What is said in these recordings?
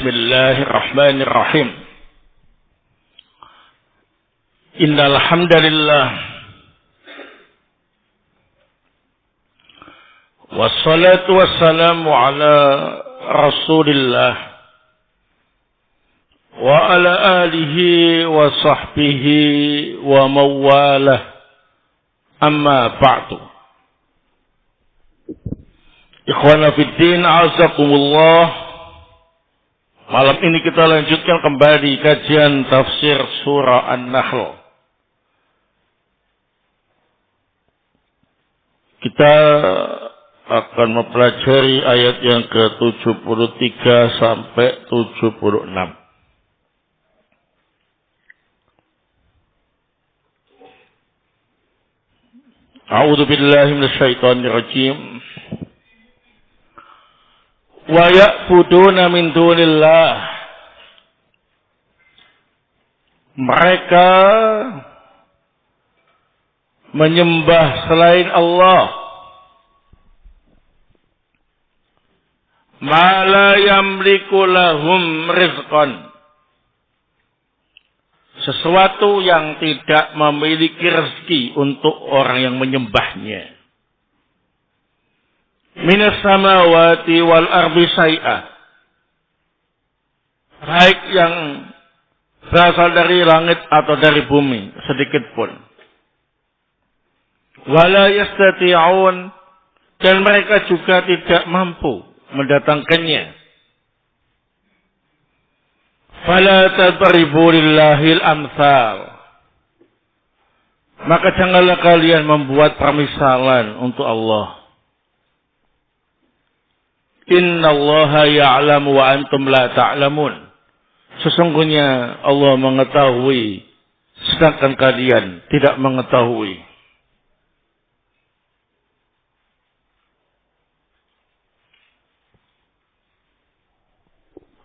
Bismillahirrahmanirrahim. Innal hamdalillah wassalatu wassalamu ala Rasulillah wa ala alihi wa sahbihi wa mawalah. Amma ba'du. Ikhwana fiddin, azakumullah. Malam ini kita lanjutkan kembali kajian tafsir surah An-Nahl. Kita akan mempelajari ayat yang ke-73 sampai 76. A'udzu billahi minasyaitonir rajim. Wa ya'buduna min dunillah. Mereka menyembah selain Allah. Ma la yamliku lahum rizqan. Sesuatu yang tidak memiliki rezeki untuk orang yang menyembahnya. Minas samawati wal ardi syai'ah. Baik yang berasal dari langit atau dari bumi, sedikit pun. Wala yastati'un, dan mereka juga tidak mampu mendatangkannya. Fala tadribu lillahil amsal. Maka janganlah kalian membuat permisalan untuk Allah. Innallaha ya'lamu wa antum la ta'lamun. Sesungguhnya Allah mengetahui, sedangkan kalian tidak mengetahui.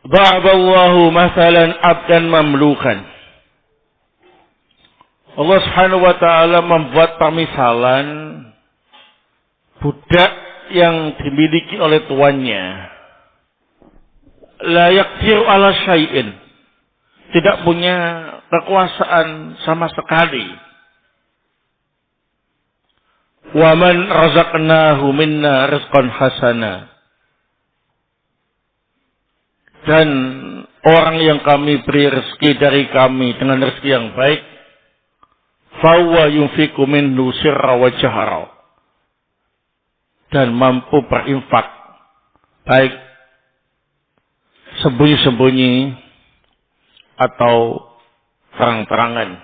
Da'aballahu mathalan abdan mamlukan. Allah Subhanahu wa ta'ala membuat permisalan budak yang dimiliki oleh tuannya. La yaqdiru ala syai'in. Tidak punya kekuasaan sama sekali. Wa man razaqnahu minna rizqan hasana. Dan orang yang kami beri rezeki dari kami dengan rezeki yang baik, fa huwa yunfiqu minhu sirra wa jahra. Dan mampu berinfak baik sembunyi-sembunyi atau terang-terangan.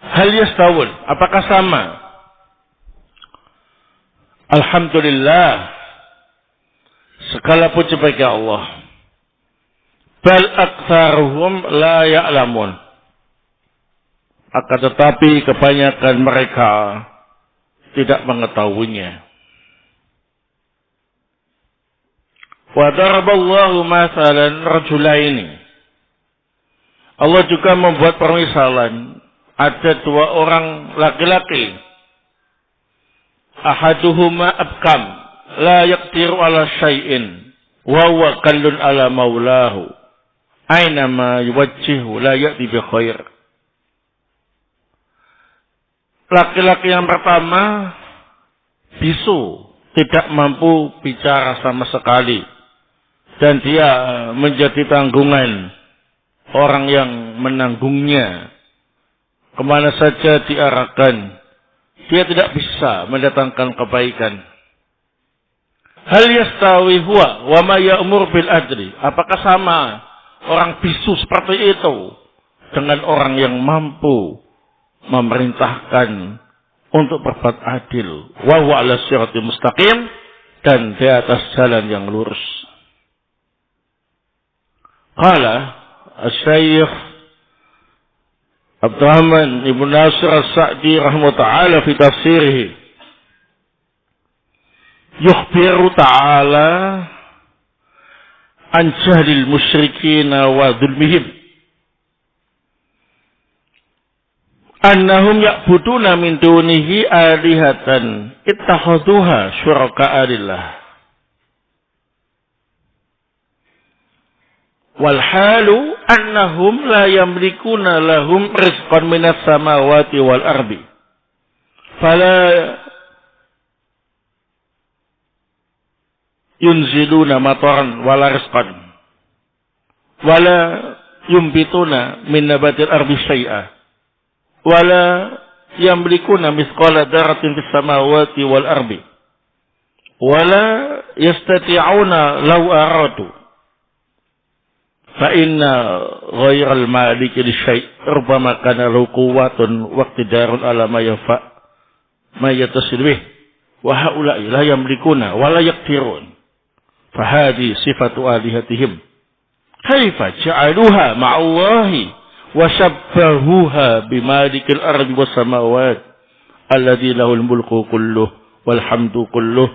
Hal yastawun, apakah sama? Alhamdulillah, segala puji bagi Allah. Bal aktsaruhum la ya'lamun. Akan tetapi kebanyakan mereka tidak mengetahuinya. Wa daraballahu mathalan rajulaini. Allah juga membuat permisalan. Ada dua orang laki-laki. Ahaduhuma abkam. La yaqdiru ala syai'in. Wa huwa kallun ala maulahu. Aynama yuwajjihu la ya'ti bi khair. Laki-laki yang pertama bisu, tidak mampu bicara sama sekali. Dan dia menjadi tanggungan orang yang menanggungnya. Kemana saja diarahkan, dia tidak bisa mendatangkan kebaikan. Hal yastawi huwa wa ma ya'mur bil adli. Apakah sama orang bisu seperti itu dengan orang yang mampu memerintahkan untuk berbuat adil, wa huwa ala siratil mustaqim, dan di atas jalan yang lurus. Qala Asy-Syaikh Abdurrahman Ibn Nasir As-Sa'di rahimahullah ta'ala fi tafsirih, yukhbiru ta'ala an jahlil musyrikin wa dhulmihim. Annahum ya'buduna min dunihi alihatan ittakhaduha syuraka'a lillah. Wal halu annahum la yamlikuna lahum rizqan minas samawati wal ardi. Fala yunziluna mataran wala rizqan. Wala yumbituna min nabatil ardi syai'a. Wala yamlikuna misqala daratin fis samawati wal ardi. Wala yastati'una law aradu. Fa inna ghairal maliki lisyai' rubbama kana lahu quwwatun waqtidarun ala ma yafa ma yatasil bih wa haula'i la yamlikuna wa la yaqtirun fa hadhi sifatu alihatihim kaifa ja'aluha ma'allahi wa shabbahuha bimalikil ardi was samawat alladzi lahul mulku kulluh wal hamdu kulluh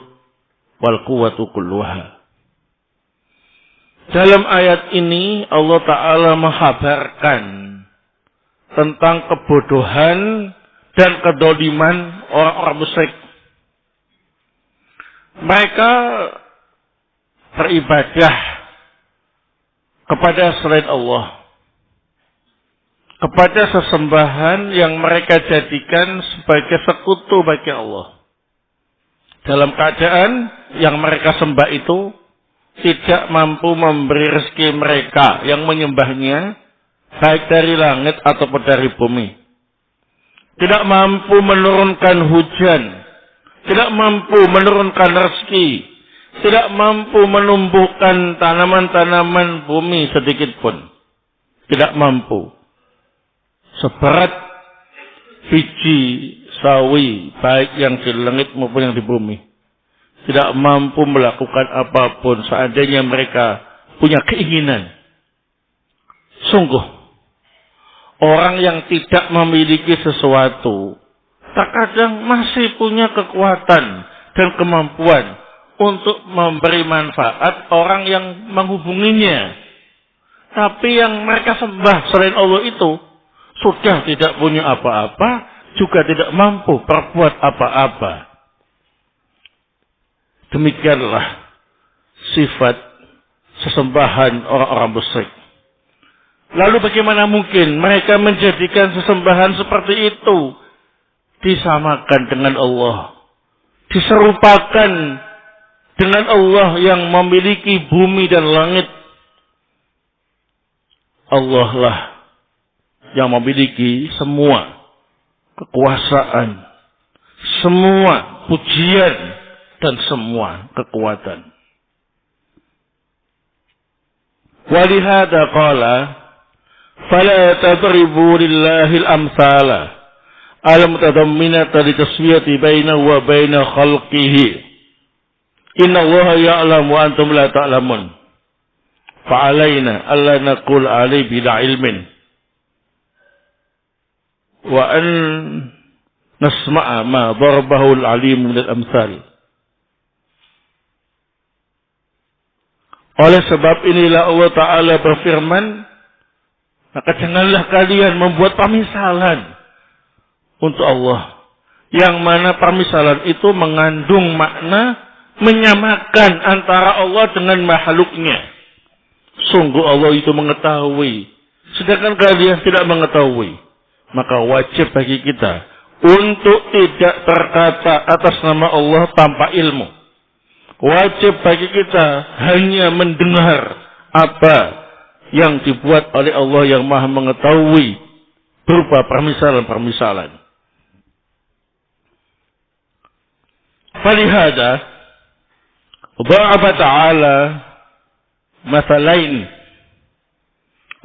wal quwwatu kulluha. Dalam ayat ini Allah Ta'ala menghabarkan tentang kebodohan dan kedoliman orang-orang musyrik. Mereka beribadah kepada selain Allah, kepada sesembahan yang mereka jadikan sebagai sekutu bagi Allah. Dalam keadaan yang mereka sembah itu tidak mampu memberi rezeki mereka yang menyembahnya, baik dari langit ataupun dari bumi. Tidak mampu menurunkan hujan, tidak mampu menurunkan rezeki, tidak mampu menumbuhkan tanaman-tanaman bumi sedikit pun. Tidak mampu. Seberat biji sawi, baik yang di langit maupun yang di bumi. Tidak mampu melakukan apapun seandainya mereka punya keinginan. Sungguh, orang yang tidak memiliki sesuatu terkadang masih punya kekuatan dan kemampuan untuk memberi manfaat orang yang menghubunginya. Tapi yang mereka sembah selain Allah itu sudah tidak punya apa-apa, juga tidak mampu berbuat apa-apa. Demikianlah sifat sesembahan orang-orang musyrik. Lalu bagaimana mungkin mereka menjadikan sesembahan seperti itu disamakan dengan Allah, diserupakan dengan Allah yang memiliki bumi dan langit? Allah lah yang memiliki semua kekuasaan, semua pujian, dan semua kekuatan. Walihada qala fala tadribu lillahil amsala al-mutadamminata litaswiyati bainahu wa baina khalqihi. Inna Allaha ya'lamu wa antum la ta'lamun. Fa'alaina alla naqul alai bila ilmin wa an nasma'a ma darabahu al-alim min al-amsal. Oleh sebab inilah Allah Ta'ala berfirman, maka janganlah kalian membuat permisalan untuk Allah. Yang mana permisalan itu mengandung makna menyamakan antara Allah dengan makhluknya. Sungguh Allah itu mengetahui, sedangkan kalian tidak mengetahui. Maka wajib bagi kita untuk tidak berkata atas nama Allah tanpa ilmu. Wajib bagi kita hanya mendengar apa yang dibuat oleh Allah yang Maha mengetahui berupa permisalan-permisalan. Falihada dha'aba ta'ala mathalain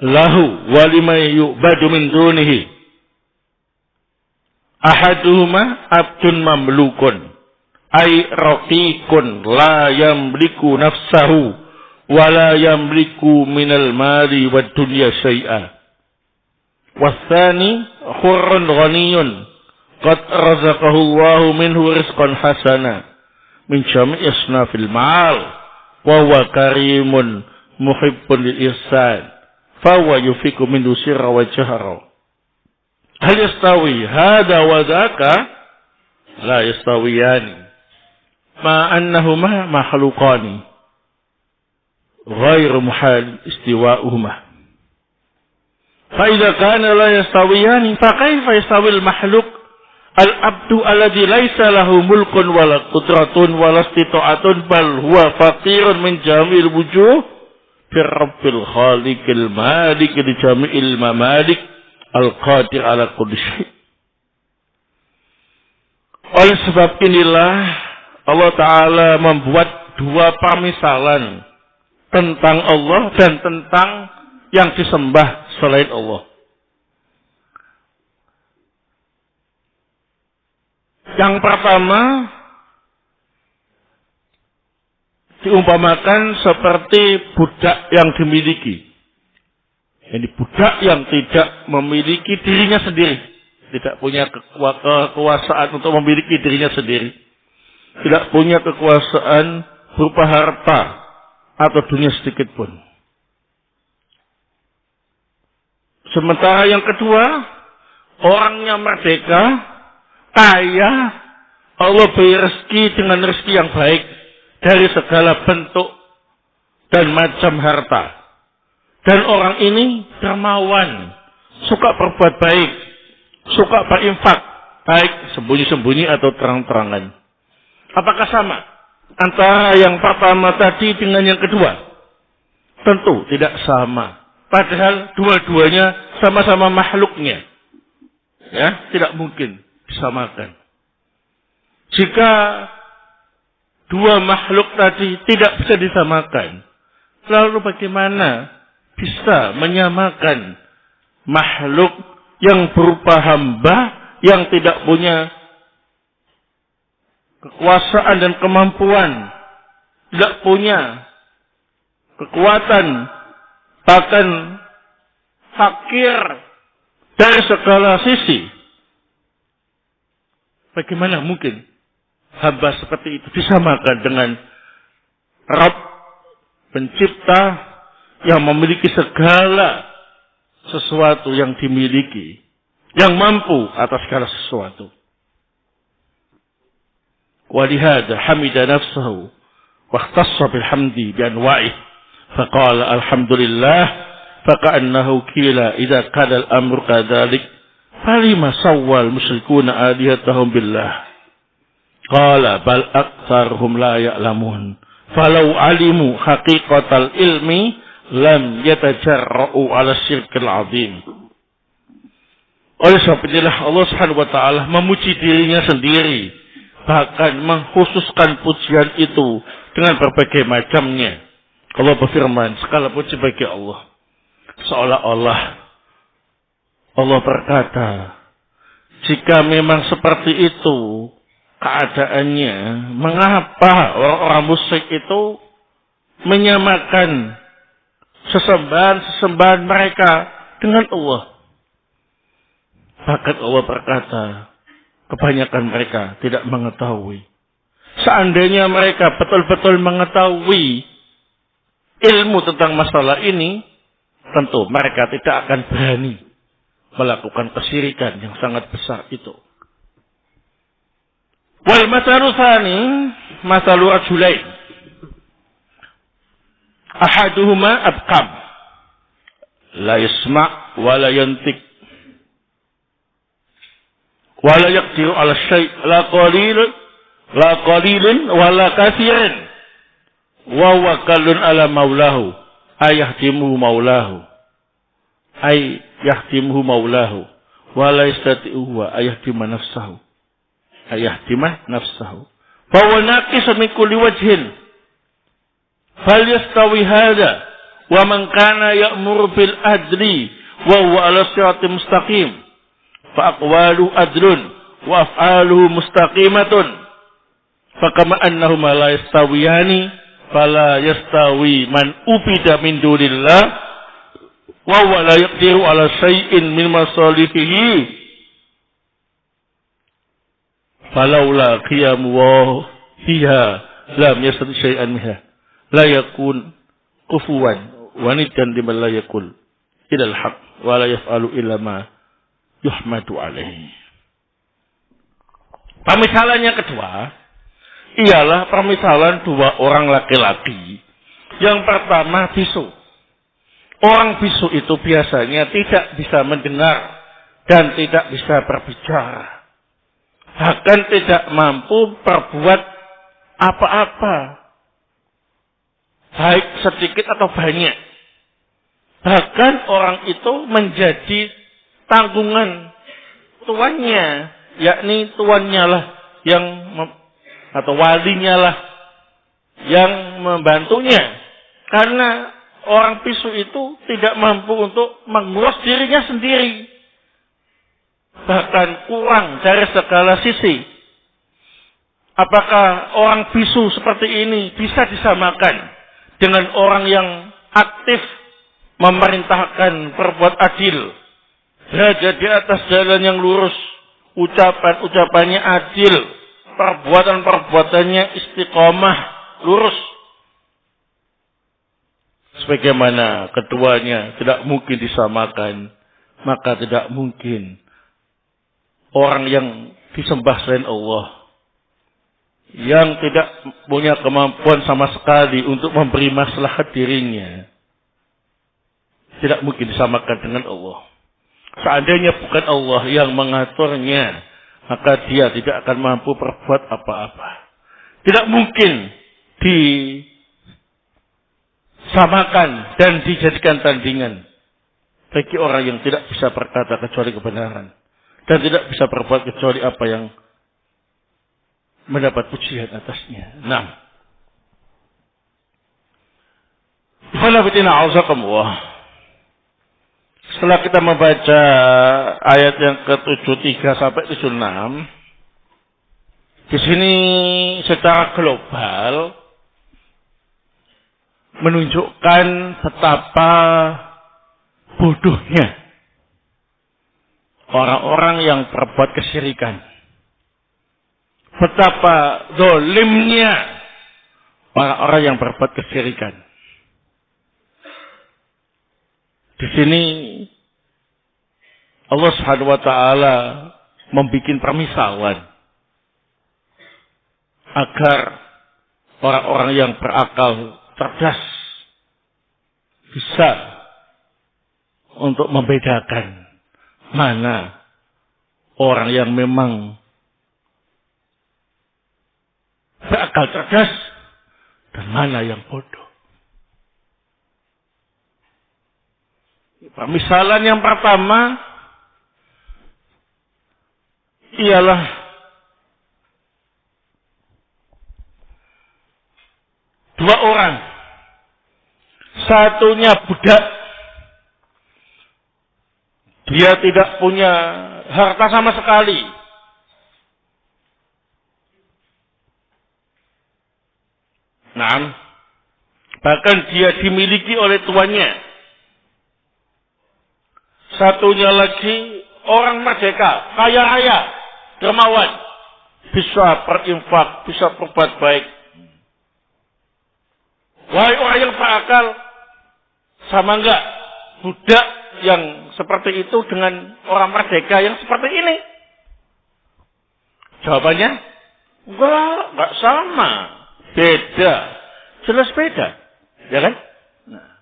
lahu wa liman yu'badu min dunihi. Ahaduhuma abdun mamlukun ay raqiqun la yamliku nafsahu wa la yamliku minal mali wad dunya syai'a. Wathani hurrun ghaniyun qad razaqahu Allahu minhu rizqan hasana min jami'i asnafil ma'al wa huwa karimun muhibbun lil ihsan fa huwa yufiku minhu sirra wa jahra. Hal yastawi hada wa dhaka? La yastawiyani ma annahuma makhluqani ghairu muhal istiwa'uhuma. Fa idza kana la yastawiyani fa kaifa yastawil mahluk al-abdu alladhi laisa lahu mulkun wala qudratun wala istita'atun bal huwa faqirun min jami'il wujuh bi rabbil khaliqil malik li jami'il mamalik al-qadir ala kulli syai'. Oleh sebab inilah Allah Ta'ala membuat dua permisalan tentang Allah dan tentang yang disembah selain Allah. Yang pertama diumpamakan seperti budak yang dimiliki. Ini budak yang tidak memiliki dirinya sendiri. Tidak punya kekuasaan untuk memiliki dirinya sendiri. Tidak punya kekuasaan berupa harta atau dunia sedikit pun. Sementara yang kedua, orangnya merdeka, kaya, Allah beri rezeki dengan rezeki yang baik dari segala bentuk dan macam harta. Dan orang ini dermawan, suka berbuat baik, suka berinfak, baik sembunyi-sembunyi atau terang-terangan. Apakah sama antara yang pertama tadi dengan yang kedua? Tentu tidak sama. Padahal dua-duanya sama-sama makhluknya. Ya, tidak mungkin disamakan. Jika dua makhluk tadi tidak bisa disamakan, lalu bagaimana bisa menyamakan makhluk yang berupa hamba yang tidak punya kekuasaan dan kemampuan, tidak punya kekuatan, bahkan fakir dari segala sisi. Bagaimana mungkin hamba seperti itu disamakan dengan Rabb pencipta yang memiliki segala sesuatu yang dimiliki, yang mampu atas segala sesuatu. Walihada hamida nafsahu wa ikhtassa bilhamdi bi anwa'ih faqala alhamdulillah faqa'annahu qila idza kana al-amru kadzalik falima sawwal musyrikuna alihatahum billah qala bal aktsaruhum la ya'lamun falau alimu haqiqatal ilmi lam yatajarra'u 'ala syirkil 'adzim. Oleh sebab inilah Allah Subhanahu wa taala memuji dirinya sendiri, bahkan mengkhususkan pujian itu dengan berbagai macamnya. Allah berfirman, segala puji bagi Allah. Seolah-olah Allah berkata, jika memang seperti itu keadaannya, mengapa orang-orang musyrik itu menyamakan sesembahan mereka dengan Allah? Bahkan Allah berkata, kebanyakan mereka tidak mengetahui. Seandainya mereka betul-betul mengetahui ilmu tentang masalah ini, tentu mereka tidak akan berani melakukan kesyirikan yang sangat besar itu. Wal masalu tsani, masalu rajulain. Ahaduhuma abqam, la yasma' wa la yantiq, wa la yaqdiru ala syai' la qalilun wa la kathirin, wa wakalun ala maulahu ayahtimuhu maulahu yahtimuhu maulahu wa la yastati'uhu wa ayahtima nafsahu fa huwa naqisun min kulli wajhin fal yastawi hadha wa man kana ya'muru bil adli wa huwa ala siratin mustaqim fa aqwalu adlun wa af'aluhu mustaqimatun fa kama annahuma la yastawiyani fala yastawi man ubida min dunillah wa huwa la yaqdiru ala syai'in min masalihihi falaula qiyamu wa fiha lam yastati syai'an minha la yakun kufuwan wa niddan liman la yakul ila al-haq wa la yaf'alu illa ma yuhmadu alaihi. Permisalannya kedua ialah permisalan dua orang laki-laki Yang pertama, bisu. Orang bisu itu biasanya tidak bisa mendengar dan tidak bisa berbicara. Bahkan tidak mampu berbuat apa-apa. Baik sedikit atau banyak. Bahkan orang itu menjadi tanggungan tuannya. Yakni tuannya lah yang atau walinya lah yang membantunya. Karena orang bisu itu tidak mampu untuk mengurus dirinya sendiri. Bahkan kurang dari segala sisi. Apakah orang bisu seperti ini bisa disamakan dengan orang yang aktif memerintahkan berbuat adil, berada di atas jalan yang lurus, ucapan-ucapannya adil, perbuatan-perbuatannya istiqomah, lurus. Sebagaimana keduanya tidak mungkin disamakan, maka tidak mungkin orang yang disembah selain Allah, yang tidak punya kemampuan sama sekali untuk memberi maslahat dirinya, tidak mungkin disamakan dengan Allah. Seandainya bukan Allah yang mengaturnya, maka dia tidak akan mampu berbuat apa-apa. Tidak mungkin disamakan dan dijadikan tandingan bagi orang yang tidak bisa berkata kecuali kebenaran dan tidak bisa berbuat kecuali apa yang mendapat pujian atasnya. Nah, setelah kita membaca ayat yang ke-73 sampai 76, di sini secara global menunjukkan betapa bodohnya orang-orang yang berbuat kesyirikan. Betapa zalimnya orang-orang yang berbuat kesyirikan. Di sini Allah Subhanahu wa taala membuat permisalan agar orang-orang yang berakal cerdas bisa untuk membedakan mana orang yang memang berakal cerdas dan mana yang bodoh. Permisalan yang pertama ialah dua orang. Satunya budak. Dia tidak punya harta sama sekali. Nah, bahkan dia dimiliki oleh tuannya. Satunya lagi orang merdeka, kaya raya, dermawan, bisa berinfak, bisa berbuat baik. Wahai orang yang berakal, sama enggak budak yang seperti itu dengan orang merdeka yang seperti ini? Jawabannya, enggak sama. Beda. Jelas beda. Ya kan? Nah.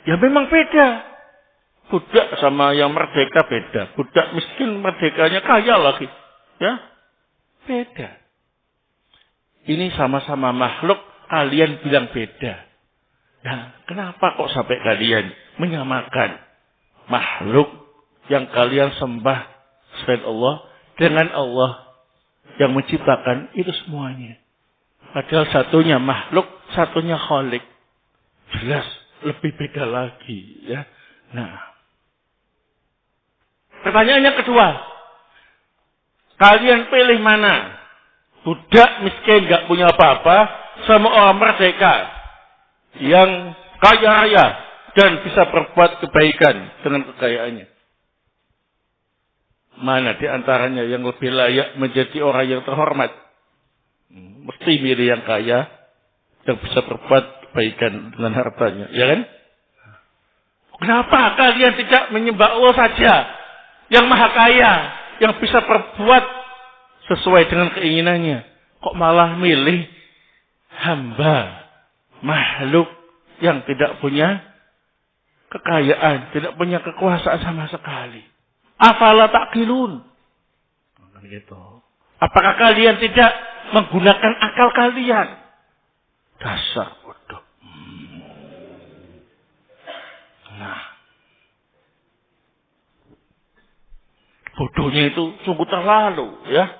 Ya memang beda. Budak sama yang merdeka beda. Budak miskin merdekanya kaya lagi. Ya? Beda. Ini sama-sama makhluk, kalian bilang beda. Nah, kenapa kok sampai kalian menyamakan makhluk yang kalian sembah selain Allah dengan Allah yang menciptakan itu semuanya? Padahal satunya makhluk, satunya khalik. Jelas lebih beda lagi, ya. Nah, pertanyaan yang kedua, kalian pilih mana? Budak miskin gak punya apa-apa sama orang merdeka yang kaya raya dan bisa berbuat kebaikan dengan kekayaannya. Mana di antaranya yang lebih layak menjadi orang yang terhormat? Mesti milih yang kaya yang bisa berbuat kebaikan dengan hartanya, ya kan? Kenapa kalian tidak menyembah Allah saja yang maha kaya, yang bisa berbuat sesuai dengan keinginannya? Kok malah milih hamba makhluk yang tidak punya kekayaan, tidak punya kekuasaan sama sekali. Afala ta'qilun? Gitu. Apakah kalian tidak menggunakan akal kalian? Dasar bodoh. Nah, bodohnya itu sungguh terlalu, ya,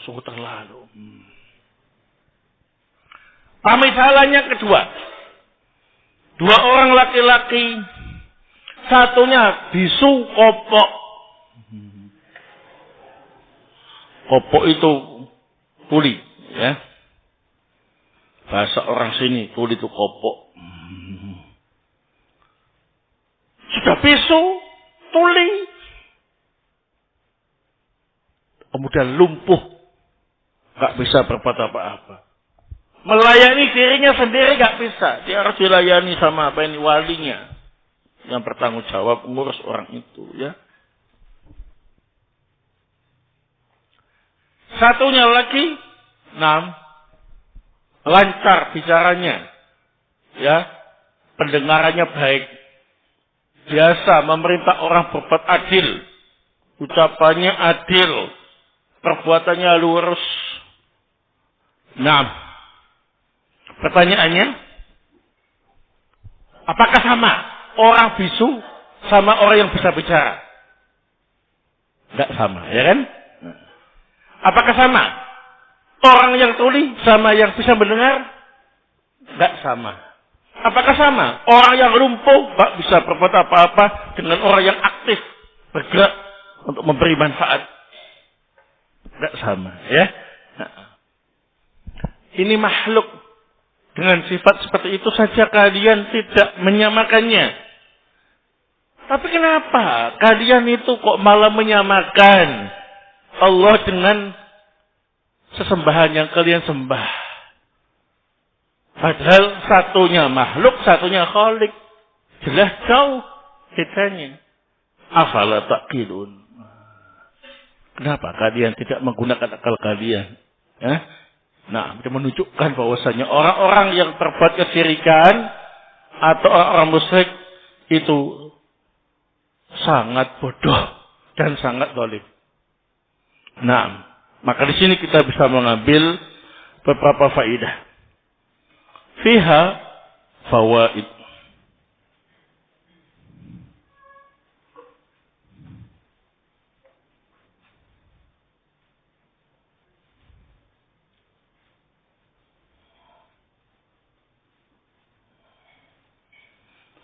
sungguh terlalu. Pemisalannya kedua, dua orang laki-laki, satunya bisu kopok. Kopok itu tuli, ya. Bahasa orang sini tuli itu kopok. Sudah bisu, tuli, kemudian lumpuh, gak bisa berbuat apa-apa. Melayani dirinya sendiri gak bisa, dia harus dilayani sama apa ini walinya yang bertanggung jawab mengurus orang itu, ya. Satunya lagi, lancar bicaranya, ya, pendengarannya baik, biasa memerintah orang berbuat adil, ucapannya adil, perbuatannya lurus. Pertanyaannya, apakah sama orang bisu sama orang yang bisa bicara? Enggak sama, ya kan? Apakah sama orang yang tuli sama yang bisa mendengar? Enggak sama. Apakah sama orang yang lumpuh enggak bisa berbuat apa-apa dengan orang yang aktif bergerak untuk memberi manfaat? Enggak sama, ya. Ini makhluk dengan sifat seperti itu saja kalian tidak menyamakannya. Tapi kenapa kalian itu kok malah menyamakan Allah dengan sesembahan yang kalian sembah? Padahal satunya makhluk, satunya khalik. Jelas jauh bedanya. Afala ta'qilun? Kenapa kalian tidak menggunakan akal kalian? Nah, itu menunjukkan bahwasanya orang-orang yang berbuat kesyirikan atau orang-orang musyrik itu sangat bodoh dan sangat zalim. Nah, maka di sini kita bisa mengambil beberapa faedah. Fiha fawaid.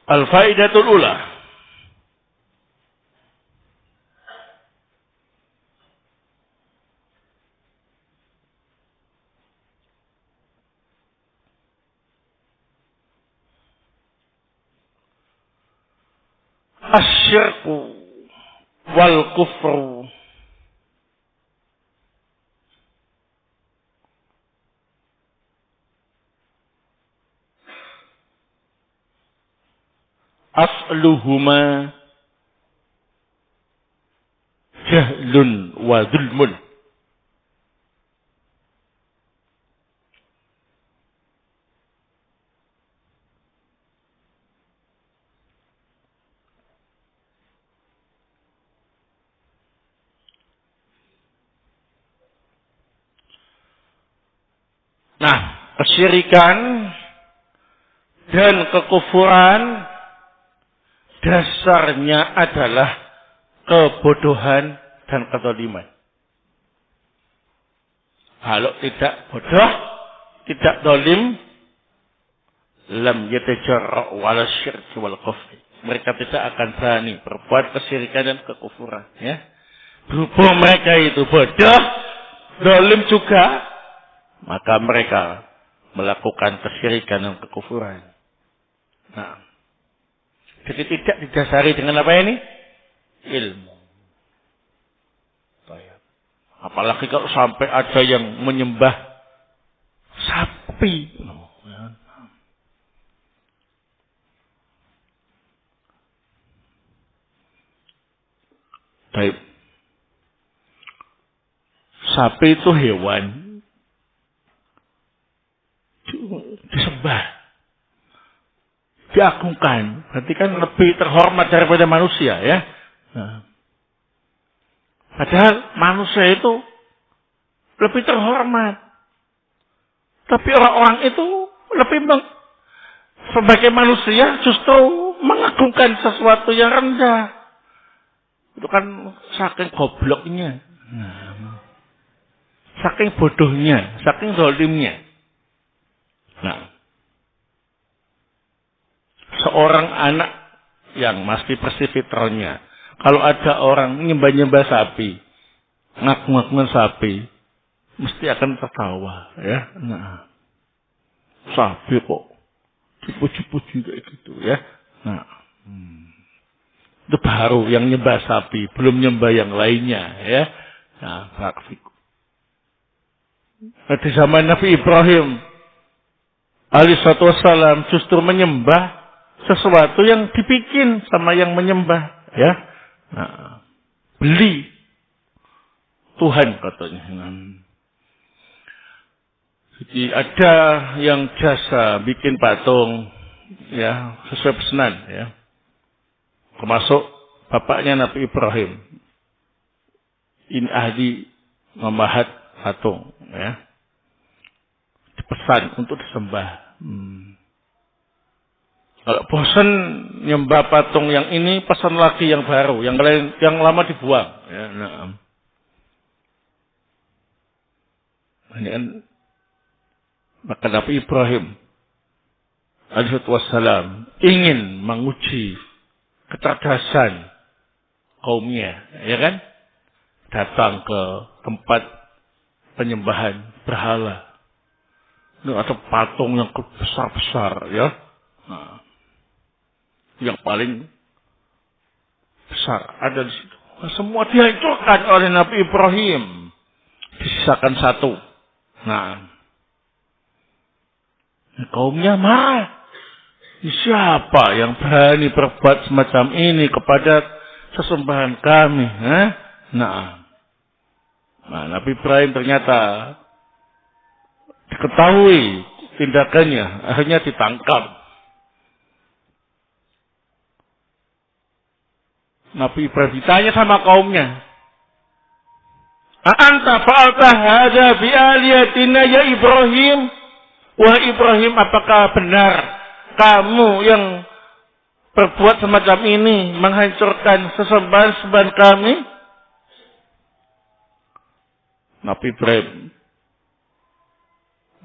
Al-faidatul ula. Asyirku wal kufru asluhuma jahlun wa zulmun. Nah, kesyirikan dan kekufuran dasarnya adalah kebodohan dan kezaliman. Kalau tidak bodoh, tidak zalim, lam yatajarra wala syirk wal kufr. Mereka tidak akan berani berbuat kesyirikan dan kekufuran, ya. Berhubung mereka itu bodoh, zalim juga, maka mereka melakukan kesyirikan dan kekufuran. Nah, jadi tidak didasari dengan apa ini? Ilmu. Apalagi kalau sampai ada yang menyembah sapi. Baik. Sapi itu hewan disembah. diagungkan. Berarti kan lebih terhormat daripada manusia, ya. Nah. Padahal manusia itu lebih terhormat. Tapi orang-orang itu lebih sebagai manusia justru mengagungkan sesuatu yang rendah. Itu kan saking gobloknya. Nah. Saking bodohnya, saking zalimnya. Nah, seorang anak yang masih bersih fitrahnya, kalau ada orang nyembah-nyembah sapi, ngaku-ngakuan sapi, mesti akan tertawa, ya. Nah, sapi kok dipuji-puji kayak gitu, ya. Nah, itu baru yang nyembah sapi, belum nyembah yang lainnya, ya. Nah, barakallahu. Di zaman Nabi Ibrahim alaihissalatu wassalam justru menyembah sesuatu yang dibikin sama yang menyembah, ya. Nah, beli Tuhan katanya. Jadi ada yang jasa bikin patung, ya, sesuai pesanan, ya. Termasuk bapaknya Nabi Ibrahim. Ini ahli memahat patung, ya. Dipesan untuk disembah. Kalau bosan nyembah patung yang ini, pesan lagi yang baru, yang lain, yang lama dibuang. Ya, nah. Ini kan maka Nabi Ibrahim alaihissalam ingin menguji kecerdasan kaumnya, ya kan? Datang ke tempat penyembahan berhala. Ini ada patung yang besar-besar, ya. Nah, yang paling besar ada di situ. Nah, semua dihancurkan oleh Nabi Ibrahim. Disisakan satu. Nah, kaumnya marah. Siapa yang berani berbuat semacam ini kepada sesembahan kami? Nah, Nabi Ibrahim ternyata diketahui tindakannya, akhirnya ditangkap. Nabi Ibrahim ditanya sama kaumnya, "A'anta fa'alta hadza bi aliyatina ya Ibrahim?" Wahai Ibrahim, apakah benar kamu yang berbuat semacam ini, menghancurkan sesembahan-sembahan kami? Nabi Ibrahim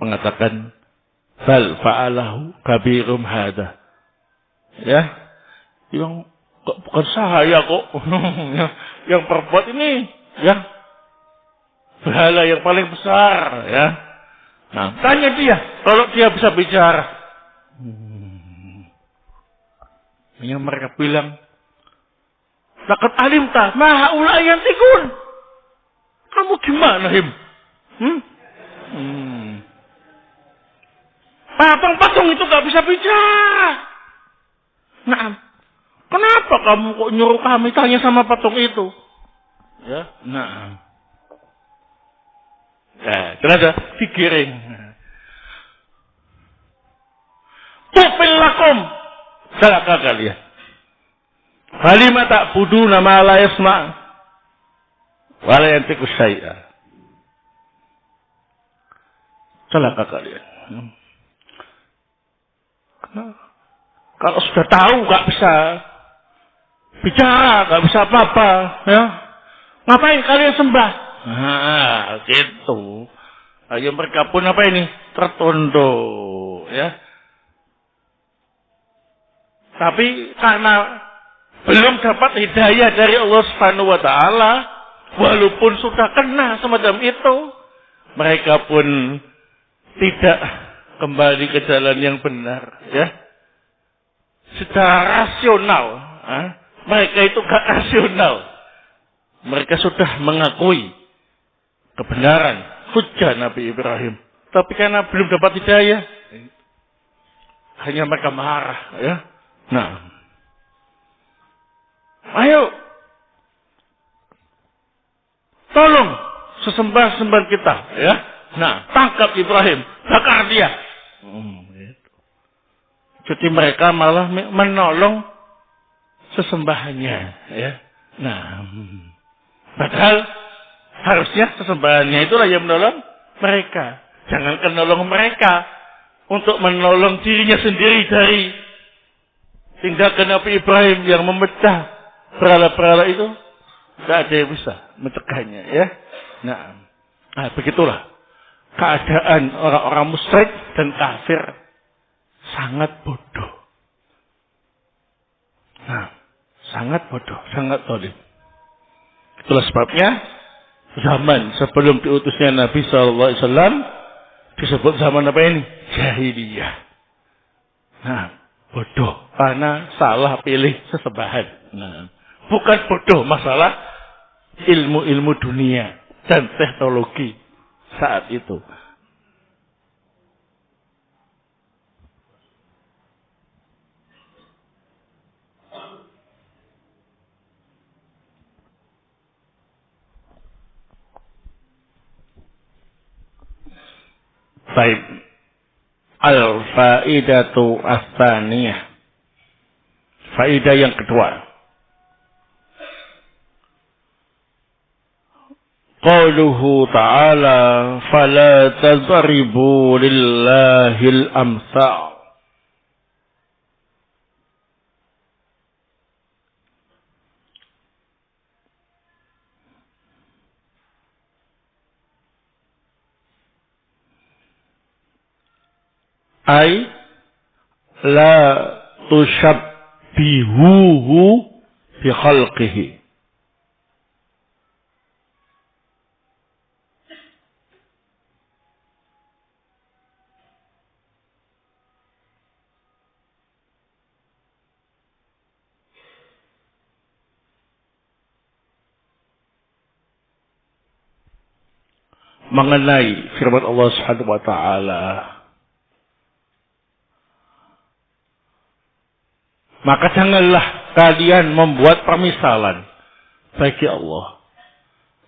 mengatakan, "Bal fa'alahu kabirum hada." Ya, yang bukan saya kok yang berbuat ini, ya, berhala yang paling besar, ya. Nah, tanya dia, kalau dia bisa bicara. Yang mereka bilang, "Laqad alimta ma haula yantiqun." Kamu gimana, Him? Patung-patung itu gak bisa bicara. Nah, kenapa kamu kok nyuruh kami tanya sama patung itu? Ya, nah. Ya, ternyata digiring. Tufil lakum. Celaka kalian. Halima tak budu nama la yasma. Wala yantiqu syai'a. Celaka kalian. Kalau sudah tahu gak bisa bicara, gak bisa apa-apa, ya. Ngapain kalian sembah? Nah, gitu. Ayo mereka pun apa ini? Tertunduk, ya. Tapi karena belum dapat hidayah dari Allah Subhanahu wa taala, walaupun sudah kena semacam itu, mereka pun tidak kembali ke jalan yang benar, ya. Secara rasional, mereka itu gak rasional. Mereka sudah mengakui kebenaran hujjah Nabi Ibrahim, tapi karena belum dapat hidayah, hanya mereka marah, ya. Nah, ayo, tolong sesembah-sembah kita, ya. Nah, tangkap Ibrahim, bakar dia. Jadi mereka malah menolong sesembahannya, ya. Nah, padahal harusnya sesembahannya itulah yang menolong mereka. Jangankan menolong mereka, untuk menolong dirinya sendiri dari tindakan Nabi Ibrahim yang memecah berhala-berhala itu, tidak ada yang bisa mencegahnya, ya. Nah, begitulah keadaan orang-orang musyrik dan kafir, sangat bodoh. Nah, sangat bodoh, sangat zalim. Itulah sebabnya zaman sebelum diutusnya Nabi SAW disebut zaman apa ini? Jahiliyah. Nah, bodoh karena salah pilih sesembahan. Nah, bukan bodoh masalah ilmu-ilmu dunia dan teknologi saat itu. Baik. Al-faidatu ats-tsaniyah. Faidah yang kedua. Qauluhu ta'ala fala tadribu lillahil amsal. Ay la tushabbihuhu bi khalqihi. Mengenai firman Allah Subhanahu wa taala, maka janganlah kalian membuat permisalan bagi Allah.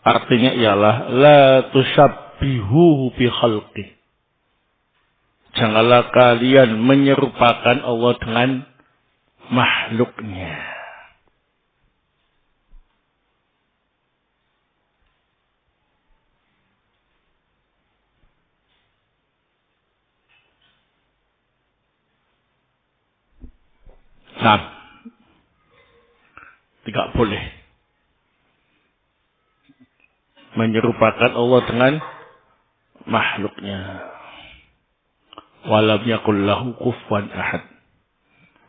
Artinya ialah la tushabbihuhu bi khalqi. Janganlah kalian menyerupakan Allah dengan makhluknya. Nah, tidak boleh menyerupakan Allah dengan makhluknya. Walam yakul lahu kufuwan ahad.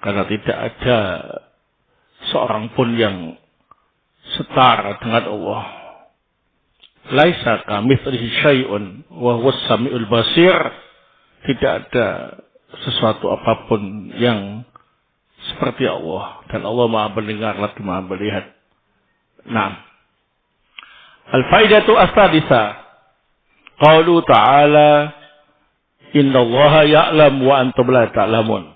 Karena tidak ada seorang pun yang setara dengan Allah. Laisa kamitslihi syai'un wa huwas samiul basir. Tidak ada sesuatu apapun yang seperti Allah, dan Allah Maha mendengar lagi Maha melihat. Nah, al-faidatu as-sadisa. Qaulu ta'ala innallaha ya'lam wa antum la ta'lamun.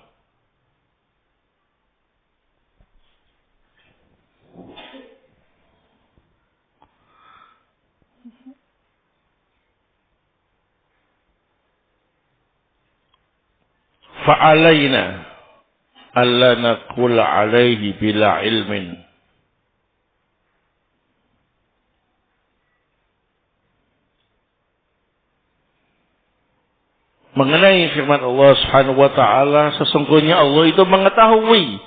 Fa'alaina alla naqul alaihi bila ilmin. Mengenai firman Allah Subhanahu wa taala, sesungguhnya Allah itu mengetahui,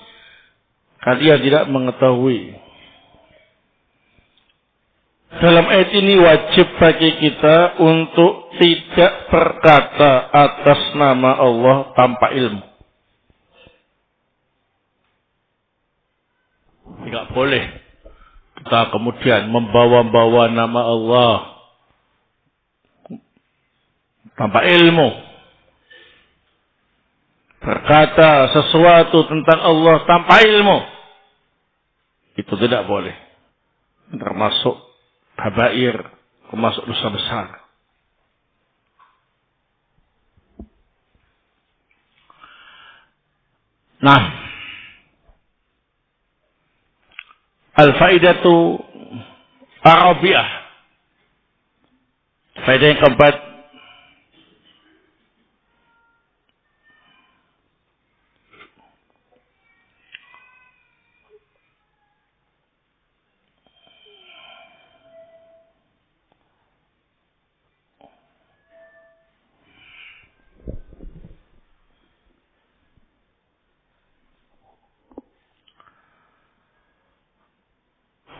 kalian tidak mengetahui. Dalam ayat ini wajib bagi kita untuk tidak berkata atas nama Allah tanpa ilmu. Tidak boleh kita kemudian membawa-bawa nama Allah tanpa ilmu. Berkata sesuatu tentang Allah tanpa ilmu, itu tidak boleh. Termasuk kabair, termasuk dosa besar. Nah, al-faidatu Arabiah. Faedah yang keempat,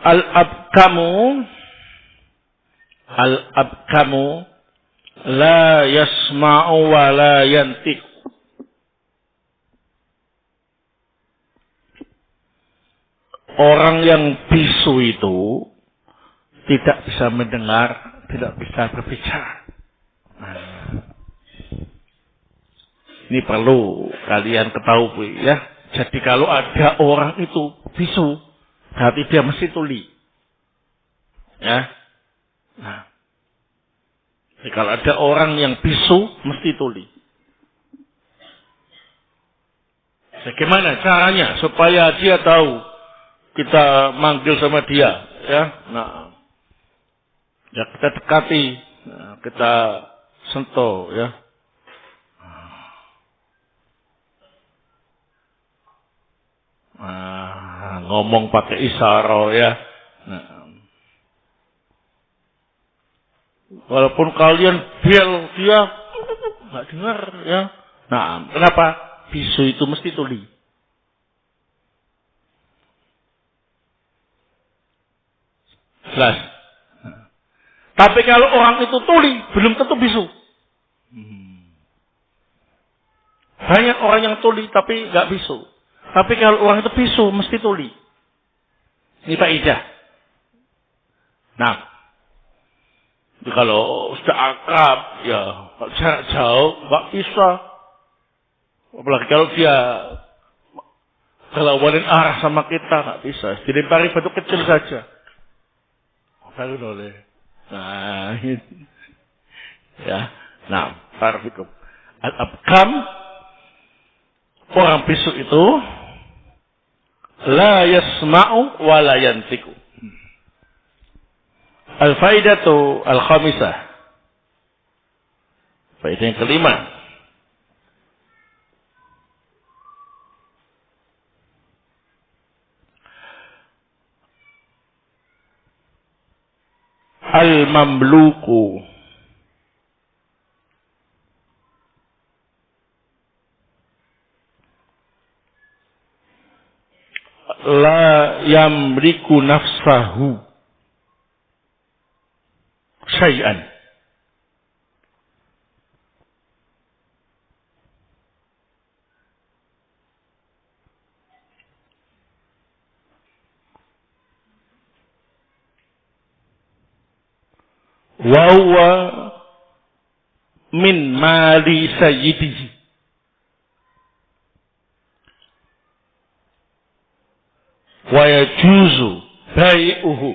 Al-abkamu la yasma'u wa la yantiq. Orang yang bisu itu tidak bisa mendengar, tidak bisa berbicara. Ini perlu kalian ketahui ya. Jadi kalau ada orang itu bisu, berarti dia mesti tuli. Ya. Nah. Jadi kalau ada orang yang bisu, mesti tuli. Bagaimana caranya supaya dia tahu kita manggil sama dia, ya? Nah, ya kita dekati, nah, kita sentuh, ya. Nah, ngomong pakai isyarat, ya. Nah, walaupun kalian bel dia nggak dengar, ya. Nah, kenapa? Bisu itu mesti tuli. Jelas. Tapi kalau orang itu tuli, belum tentu bisu. Banyak orang yang tuli tapi nggak bisu. Tapi kalau orang itu bisu, mesti tuli. Ini faedah. Nah, kalau sudah akrab, ya jarak jauh, nggak bisa. Apalagi kalau dia berlawanan arah sama kita, nggak bisa. Dilempari batu kecil saja. Baru boleh. Nah, ya. Nah, parafikum. Al-abkam, orang bisu itu la yasma'u wa la yantiku. Al-faidatu al-khamisah. Faidah yang kelima. Al-mamluku la yamliku nafsahu syai'an. Wa huwa min mali sayyidihi. Wa yajuzu bai'uhu.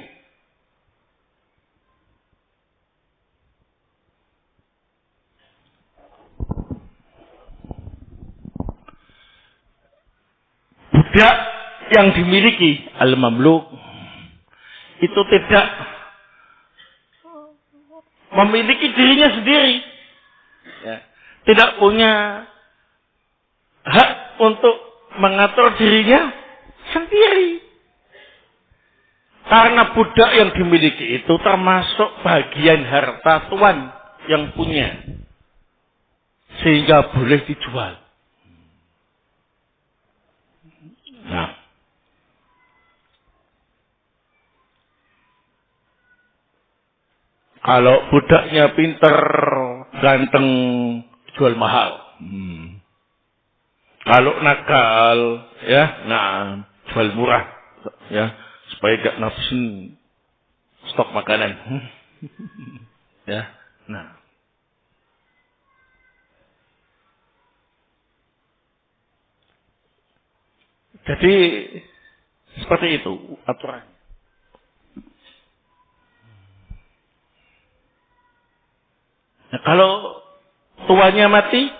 Budak yang dimiliki al-mamluk itu tidak memiliki dirinya sendiri, ya. Tidak punya hak untuk mengatur dirinya sendiri. Karena budak yang dimiliki itu termasuk bagian harta tuan yang punya, sehingga boleh dijual. Nah, kalau budaknya pinter, ganteng, jual mahal. Kalau nakal, ya, nah, jual murah, ya, supaya gak nafsun stok makanan. Ya, nah. Jadi seperti itu aturan. Nah, kalau tuanya mati,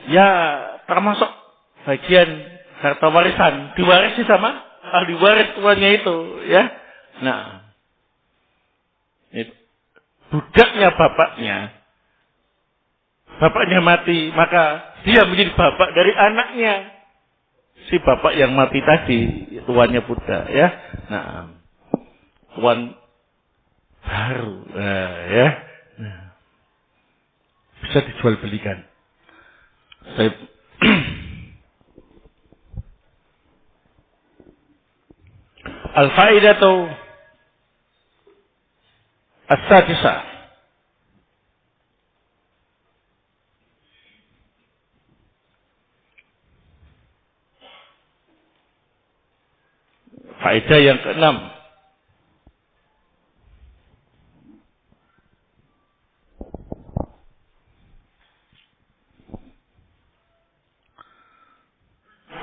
ya termasuk bagian harta warisan, diwarisi sama ahli waris tuanya itu, ya. Nah, itu. Budaknya bapaknya mati, maka dia menjadi bapak dari anaknya. Si bapak yang mati tadi, tuannya budak, ya. Nah, tuan baru, ya. Nah, bisa dijual belikan. Al-faidatu as-sadisah. Faedah yang keenam.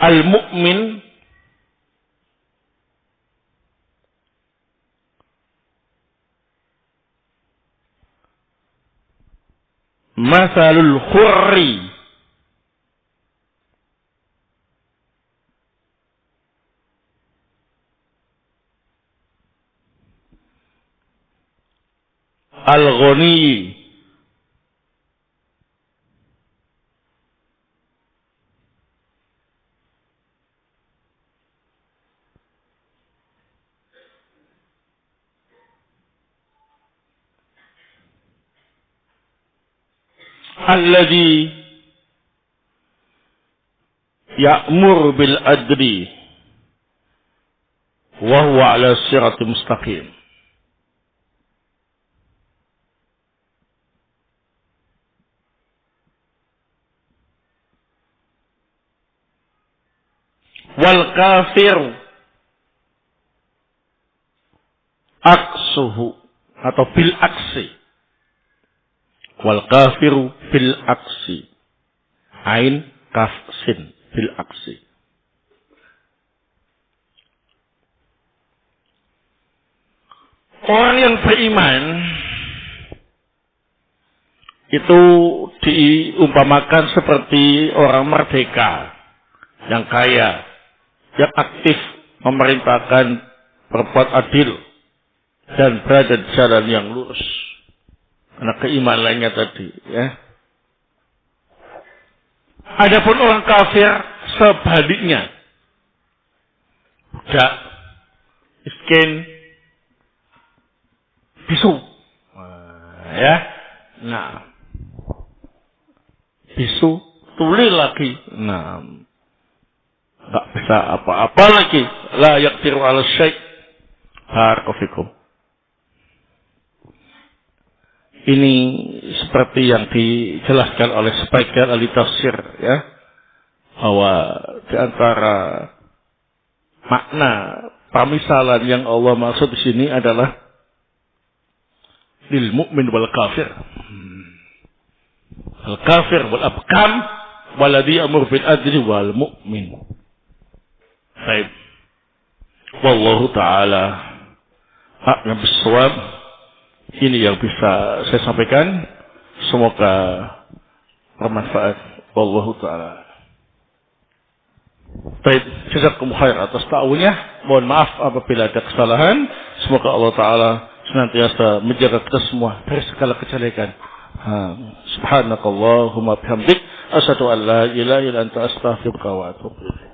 Al-mu'min masalul khurri al-ghani alladhi ya'mur bil adli wa huwa ala siratim mustaqim. Wal kafir aksuhu atau bil aksi. Wal kafiru bil aksi. Ain kaf sin bil aksi. Orang yang beriman itu diumpamakan seperti orang merdeka yang kaya, yang aktif memerintahkan berbuat adil dan berada di jalan yang lurus karena keimanannya tadi, ya. Adapun orang kafir sebaliknya, budak, miskin, bisu, ya. Nah, bisu, tuli lagi, nah. Tak bisa apa-apa lagi. La yaqdiru ala syai'. Barakallahu. Ini seperti yang dijelaskan oleh sebagian ahli tafsir, ya, bahwa di antara makna pemisalan yang Allah maksud di sini adalah lil mu'min wal kafir. Al kafir wal abkam waladhi amur bil adli wal mu'min. Baik. Wallahu ta'ala a'lam bissawab. Ini yang bisa saya sampaikan. Semoga bermanfaat. Wallahu ta'ala. Baik, jazakumullah khair atas ta'awunnya. Mohon maaf apabila ada kesalahan. Semoga Allah Ta'ala senantiasa menjaga kita semua dari segala kejelekan. Subhanakallahumma bihamdik asyhadu an la ilaha illa anta astaghfiruka wa atubu ilaik.